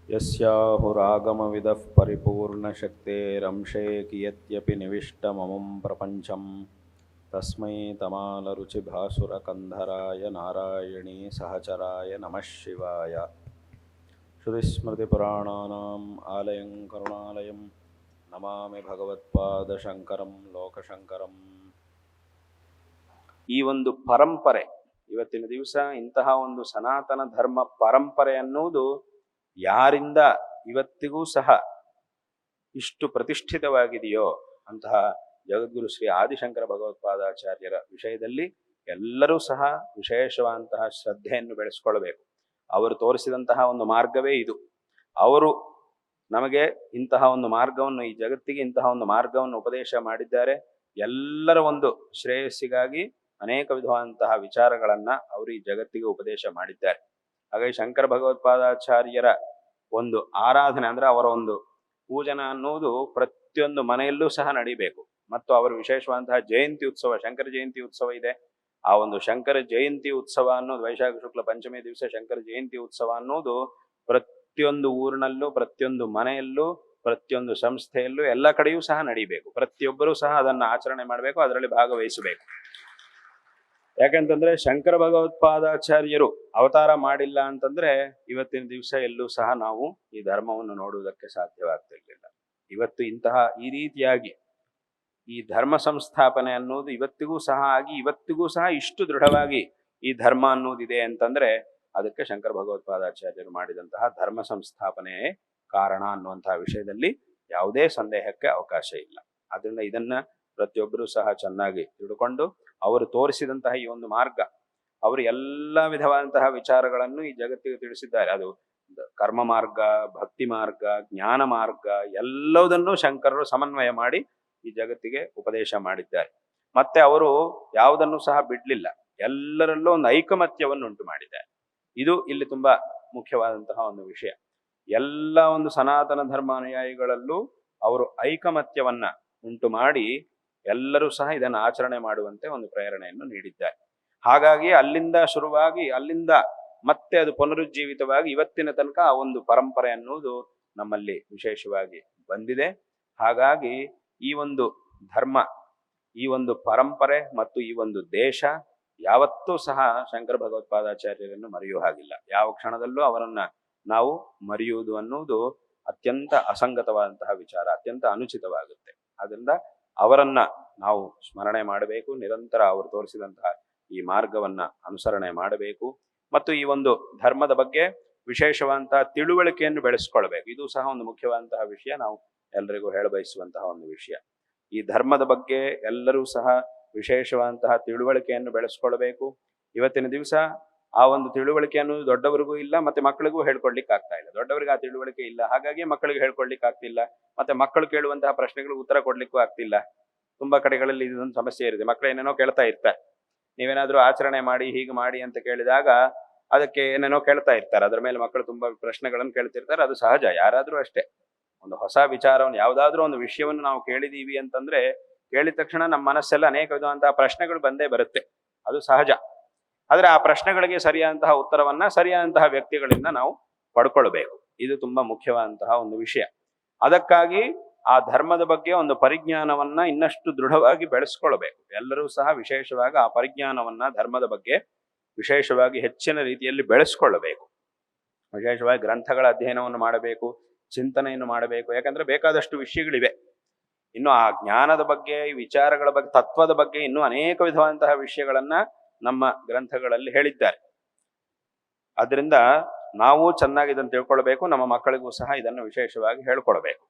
ಯಸ್ಯಾಹುರಾಗಮವಿದಃ ಪರಿಪೂರ್ಣಶಕ್ತೇರಂಶೇ ಕಿಯತ್ಯಪಿ ನಿವಿಷ್ಟಮಮಂ ಪ್ರಪಂಚಂ ತಸ್ಮೈ ತಮಾಲರುಚಿಭಾಸುರಕಂಧರಾಯ ನಾರಾಯಣೀ ಸಹಚರಾಯ ನಮಃ ಶಿವಾಯ. ಶ್ರುತಿಸ್ಮೃತಿಪುರಾಣಾನಾಂ ಆಲಯಂ ಕರುಣಾಲಯಂ ನಮಾಮಿ ಭಗವತ್ಪಾದಶಂಕರಂ ಲೋಕಶಂಕರಂ. ಈ ಒಂದು ಪರಂಪರೆ, ಇವತ್ತಿನ ದಿವಸ ಇಂತಹ ಒಂದು ಸನಾತನ ಧರ್ಮ ಪರಂಪರೆ ಅನ್ನುವುದು ಯಾರಿಂದ ಇವತ್ತಿಗೂ ಸಹ ಇಷ್ಟು ಪ್ರತಿಷ್ಠಿತವಾಗಿದೆಯೋ ಅಂತಹ ಜಗದ್ಗುರು ಶ್ರೀ ಆದಿಶಂಕರ ಭಗವತ್ಪಾದಾಚಾರ್ಯರ ವಿಷಯದಲ್ಲಿ ಎಲ್ಲರೂ ಸಹ ವಿಶೇಷವಾದಂತಹ ಶ್ರದ್ಧೆಯನ್ನು ಬೆಳೆಸ್ಕೊಳ್ಬೇಕು. ಅವರು ತೋರಿಸಿದಂತಹ ಒಂದು ಮಾರ್ಗವೇ ಇದು. ಅವರು ನಮಗೆ ಇಂತಹ ಒಂದು ಮಾರ್ಗವನ್ನು, ಈ ಜಗತ್ತಿಗೆ ಇಂತಹ ಒಂದು ಮಾರ್ಗವನ್ನು ಉಪದೇಶ ಮಾಡಿದ್ದಾರೆ. ಎಲ್ಲರ ಒಂದು ಶ್ರೇಯಸ್ಸಿಗಾಗಿ ಅನೇಕ ವಿಧವಾದಂತಹ ವಿಚಾರಗಳನ್ನ ಅವರು ಈ ಜಗತ್ತಿಗೆ ಉಪದೇಶ ಮಾಡಿದ್ದಾರೆ. ಹಾಗಾಗಿ ಶಂಕರ ಭಗವತ್ಪಾದಾಚಾರ್ಯರ ಒಂದು ಆರಾಧನೆ ಅಂದ್ರೆ ಅವರ ಒಂದು ಪೂಜನ ಅನ್ನುವುದು ಪ್ರತಿಯೊಂದು ಮನೆಯಲ್ಲೂ ಸಹ ನಡಿಬೇಕು. ಮತ್ತು ಅವರ ವಿಶೇಷವಾದಂತಹ ಜಯಂತಿ ಉತ್ಸವ, ಶಂಕರ ಜಯಂತಿ ಉತ್ಸವ ಇದೆ. ಆ ಒಂದು ಶಂಕರ ಜಯಂತಿ ಉತ್ಸವ ಅನ್ನೋದು ವೈಶಾಖ ಶುಕ್ಲ ಪಂಚಮಿ ದಿವಸ ಶಂಕರ ಜಯಂತಿ ಉತ್ಸವ ಅನ್ನೋದು ಪ್ರತಿಯೊಂದು ಊರಿನಲ್ಲೂ, ಪ್ರತಿಯೊಂದು ಮನೆಯಲ್ಲೂ, ಪ್ರತಿಯೊಂದು ಸಂಸ್ಥೆಯಲ್ಲೂ ಎಲ್ಲ ಕಡೆಯೂ ಸಹ ನಡಿಬೇಕು. ಪ್ರತಿಯೊಬ್ಬರೂ ಸಹ ಅದನ್ನು ಆಚರಣೆ ಮಾಡಬೇಕು, ಅದರಲ್ಲಿ ಭಾಗವಹಿಸಬೇಕು. ಯಾಕಂತಂದ್ರೆ ಶಂಕರ ಭಗವತ್ಪಾದಾಚಾರ್ಯರು ಅವತಾರ ಮಾಡಿಲ್ಲ ಅಂತಂದ್ರೆ ಇವತ್ತಿನ ದಿವಸ ಎಲ್ಲೂ ಸಹ ನಾವು ಈ ಧರ್ಮವನ್ನು ನೋಡುವುದಕ್ಕೆ ಸಾಧ್ಯವಾಗ್ತಿರ್ಲಿಲ್ಲ. ಇವತ್ತು ಇಂತಹ ಈ ರೀತಿಯಾಗಿ ಈ ಧರ್ಮ ಸಂಸ್ಥಾಪನೆ ಅನ್ನೋದು ಇವತ್ತಿಗೂ ಸಹ ಆಗಿ, ಇವತ್ತಿಗೂ ಸಹ ಇಷ್ಟು ದೃಢವಾಗಿ ಈ ಧರ್ಮ ಅನ್ನೋದಿದೆ ಅಂತಂದ್ರೆ ಅದಕ್ಕೆ ಶಂಕರ ಭಗವತ್ಪಾದಾಚಾರ್ಯರು ಮಾಡಿದಂತಹ ಧರ್ಮ ಸಂಸ್ಥಾಪನೆಯೇ ಕಾರಣ ಅನ್ನುವಂತಹ ವಿಷಯದಲ್ಲಿ ಯಾವುದೇ ಸಂದೇಹಕ್ಕೆ ಅವಕಾಶ ಇಲ್ಲ. ಆದ್ರಿಂದ ಇದನ್ನ ಪ್ರತಿಯೊಬ್ಬರೂ ಸಹ ಚೆನ್ನಾಗಿ ತಿಳ್ಕೊಂಡು ಅವರು ತೋರಿಸಿದಂತಹ ಈ ಒಂದು ಮಾರ್ಗ, ಅವರು ಎಲ್ಲ ವಿಧವಾದಂತಹ ವಿಚಾರಗಳನ್ನು ಈ ಜಗತ್ತಿಗೆ ತಿಳಿಸಿದ್ದಾರೆ. ಅದು ಕರ್ಮ ಮಾರ್ಗ, ಭಕ್ತಿ ಮಾರ್ಗ, ಜ್ಞಾನ ಮಾರ್ಗ ಎಲ್ಲದನ್ನೂ ಶಂಕರರು ಸಮನ್ವಯ ಮಾಡಿ ಈ ಜಗತ್ತಿಗೆ ಉಪದೇಶ ಮಾಡಿದ್ದಾರೆ. ಮತ್ತೆ ಅವರು ಯಾವುದನ್ನು ಸಹ ಬಿಡ್ಲಿಲ್ಲ, ಎಲ್ಲರಲ್ಲೂ ಒಂದು ಐಕಮತ್ಯವನ್ನು ಉಂಟು ಮಾಡಿದ್ದಾರೆ. ಇದು ಇಲ್ಲಿ ತುಂಬಾ ಮುಖ್ಯವಾದಂತಹ ಒಂದು ವಿಷಯ. ಎಲ್ಲ ಒಂದು ಸನಾತನ ಧರ್ಮ ಅನುಯಾಯಿಗಳಲ್ಲೂ ಅವರು ಐಕಮತ್ಯವನ್ನ ಉಂಟು ಮಾಡಿ ಎಲ್ಲರೂ ಸಹ ಇದನ್ನು ಆಚರಣೆ ಮಾಡುವಂತೆ ಒಂದು ಪ್ರೇರಣೆಯನ್ನು ನೀಡಿದ್ದಾರೆ. ಹಾಗಾಗಿ ಅಲ್ಲಿಂದ ಶುರುವಾಗಿ ಅಲ್ಲಿಂದ ಮತ್ತೆ ಅದು ಪುನರುಜ್ಜೀವಿತವಾಗಿ ಇವತ್ತಿನ ತನಕ ಆ ಒಂದು ಪರಂಪರೆ ಅನ್ನುವುದು ನಮ್ಮಲ್ಲಿ ವಿಶೇಷವಾಗಿ ಬಂದಿದೆ. ಹಾಗಾಗಿ ಈ ಒಂದು ಧರ್ಮ, ಈ ಒಂದು ಪರಂಪರೆ ಮತ್ತು ಈ ಒಂದು ದೇಶ ಯಾವತ್ತೂ ಸಹ ಶಂಕರ ಭಗವತ್ಪಾದಾಚಾರ್ಯರನ್ನು ಮರೆಯುವ ಹಾಗಿಲ್ಲ. ಯಾವ ಕ್ಷಣದಲ್ಲೂ ಅವರನ್ನ ನಾವು ಮರೆಯುವುದು ಅನ್ನುವುದು ಅತ್ಯಂತ ಅಸಂಗತವಾದಂತಹ ವಿಚಾರ, ಅತ್ಯಂತ ಅನುಚಿತವಾಗುತ್ತೆ. ಅದರಿಂದ ಅವರನ್ನ ನಾವು ಸ್ಮರಣೆ ಮಾಡಬೇಕು, ನಿರಂತರ ಅವರು ತೋರಿಸಿದಂತಹ ಈ ಮಾರ್ಗವನ್ನ ಅನುಸರಣೆ ಮಾಡಬೇಕು. ಮತ್ತು ಈ ಒಂದು ಧರ್ಮದ ಬಗ್ಗೆ ವಿಶೇಷವಾದಂತಹ ತಿಳುವಳಿಕೆಯನ್ನು ಬೆಳೆಸ್ಕೊಳ್ಬೇಕು. ಇದು ಸಹ ಒಂದು ಮುಖ್ಯವಾದಂತಹ ವಿಷಯ, ನಾವು ಎಲ್ಲರಿಗೂ ಹೇಳಬಯಸುವಂತಹ ಒಂದು ವಿಷಯ. ಈ ಧರ್ಮದ ಬಗ್ಗೆ ಎಲ್ಲರೂ ಸಹ ವಿಶೇಷವಾದಂತಹ ತಿಳುವಳಿಕೆಯನ್ನು ಬೆಳೆಸ್ಕೊಳ್ಬೇಕು. ಇವತ್ತಿನ ದಿವಸ ಆ ಒಂದು ತಿಳುವಳಿಕೆ ಅನ್ನೋದು ದೊಡ್ಡವರಿಗೂ ಇಲ್ಲ, ಮತ್ತೆ ಮಕ್ಕಳಿಗೂ ಹೇಳ್ಕೊಡ್ಲಿಕ್ಕೆ ಆಗ್ತಾ ಇಲ್ಲ. ದೊಡ್ಡವರಿಗೆ ಆ ತಿಳುವಳಿಕೆ ಇಲ್ಲ, ಹಾಗಾಗಿ ಮಕ್ಕಳಿಗೆ ಹೇಳ್ಕೊಡ್ಲಿಕ್ಕೆ ಆಗ್ತಿಲ್ಲ. ಮತ್ತೆ ಮಕ್ಕಳು ಕೇಳುವಂತಹ ಪ್ರಶ್ನೆಗಳಿಗೆ ಉತ್ತರ ಕೊಡ್ಲಿಕ್ಕೂ ಆಗ್ತಿಲ್ಲ. ತುಂಬಾ ಕಡೆಗಳಲ್ಲಿ ಇದೊಂದು ಸಮಸ್ಯೆ ಇರುತ್ತೆ. ಮಕ್ಕಳು ಏನೇನೋ ಕೇಳ್ತಾ ಇರ್ತಾರೆ, ನೀವೇನಾದ್ರೂ ಆಚರಣೆ ಮಾಡಿ, ಹೀಗೆ ಮಾಡಿ ಅಂತ ಕೇಳಿದಾಗ ಅದಕ್ಕೆ ಏನೇನೋ ಕೇಳ್ತಾ ಇರ್ತಾರೆ. ಅದರ ಮೇಲೆ ಮಕ್ಕಳು ತುಂಬಾ ಪ್ರಶ್ನೆಗಳನ್ನು ಕೇಳ್ತಿರ್ತಾರೆ. ಅದು ಸಹಜ, ಯಾರಾದ್ರೂ ಅಷ್ಟೇ. ಒಂದು ಹೊಸ ವಿಚಾರವನ್ನು, ಯಾವುದಾದ್ರೂ ಒಂದು ವಿಷಯವನ್ನು ನಾವು ಕೇಳಿದೀವಿ ಅಂತಂದ್ರೆ ಕೇಳಿದ ತಕ್ಷಣ ನಮ್ಮ ಮನಸ್ಸೆಲ್ಲ ಅನೇಕ ವಿಧವಾದಂತಹ ಪ್ರಶ್ನೆಗಳು ಬಂದೇ ಬರುತ್ತೆ, ಅದು ಸಹಜ. ಆದ್ರೆ ಆ ಪ್ರಶ್ನೆಗಳಿಗೆ ಸರಿಯಾದಂತಹ ಉತ್ತರವನ್ನ ಸರಿಯಾದಂತಹ ವ್ಯಕ್ತಿಗಳಿಂದ ನಾವು ಪಡ್ಕೊಳ್ಬೇಕು. ಇದು ತುಂಬಾ ಮುಖ್ಯವಾದಂತಹ ಒಂದು ವಿಷಯ. ಅದಕ್ಕಾಗಿ ಆ ಧರ್ಮದ ಬಗ್ಗೆ ಒಂದು ಪರಿಜ್ಞಾನವನ್ನ ಇನ್ನಷ್ಟು ದೃಢವಾಗಿ ಬೆಳೆಸ್ಕೊಳ್ಬೇಕು. ಎಲ್ಲರೂ ಸಹ ವಿಶೇಷವಾಗಿ ಆ ಪರಿಜ್ಞಾನವನ್ನ, ಧರ್ಮದ ಬಗ್ಗೆ ವಿಶೇಷವಾಗಿ ಹೆಚ್ಚಿನ ರೀತಿಯಲ್ಲಿ ಬೆಳೆಸ್ಕೊಳ್ಳಬೇಕು. ವಿಶೇಷವಾಗಿ ಗ್ರಂಥಗಳ ಅಧ್ಯಯನವನ್ನು ಮಾಡಬೇಕು, ಚಿಂತನೆಯನ್ನು ಮಾಡಬೇಕು. ಯಾಕಂದ್ರೆ ಬೇಕಾದಷ್ಟು ವಿಷಯಗಳಿವೆ. ಇನ್ನು ಆ ಜ್ಞಾನದ ಬಗ್ಗೆ, ಈ ವಿಚಾರಗಳ ಬಗ್ಗೆ, ತತ್ವದ ಬಗ್ಗೆ ಇನ್ನೂ ಅನೇಕ ವಿಧವಾದಂತಹ ವಿಷಯಗಳನ್ನ ನಮ್ಮ ಗ್ರಂಥಗಳಲ್ಲಿ ಹೇಳಿದ್ದಾರೆ. ಅದರಿಂದ ನಾವು ಚೆನ್ನಾಗಿ ಇದನ್ನು ತಿಳ್ಕೊಳ್ಬೇಕು, ನಮ್ಮ ಮಕ್ಕಳಿಗೂ ಸಹ ಇದನ್ನು ವಿಶೇಷವಾಗಿ ಹೇಳ್ಕೊಳ್ಬೇಕು.